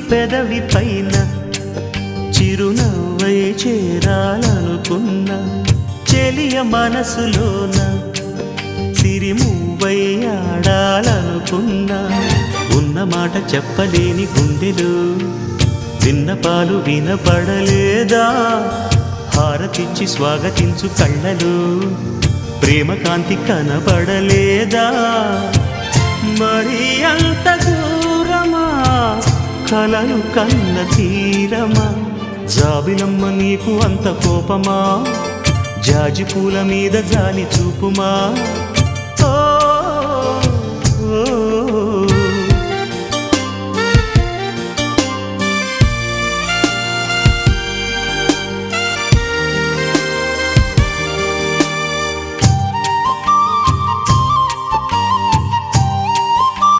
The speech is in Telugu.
పెదవి పైన చిరునవ్వై చేరాలనుకున్నా చెలియ మనసులోన సిరిమువ్వై ఆడాలనుకున్నా ఉన్న మాట చెప్పలేని గుండెలు విన్నపాలు వినపడలేదా హారతిచ్చి స్వాగతించు కళ్ళలు ప్రేమ కాంతి కనపడలేదా మరి అంత దూరమా కలలు కన్న తీరమా జాబిలమ్మ నీకు అంత కోపమా జాజి పూల మీద జాలి చూపుమా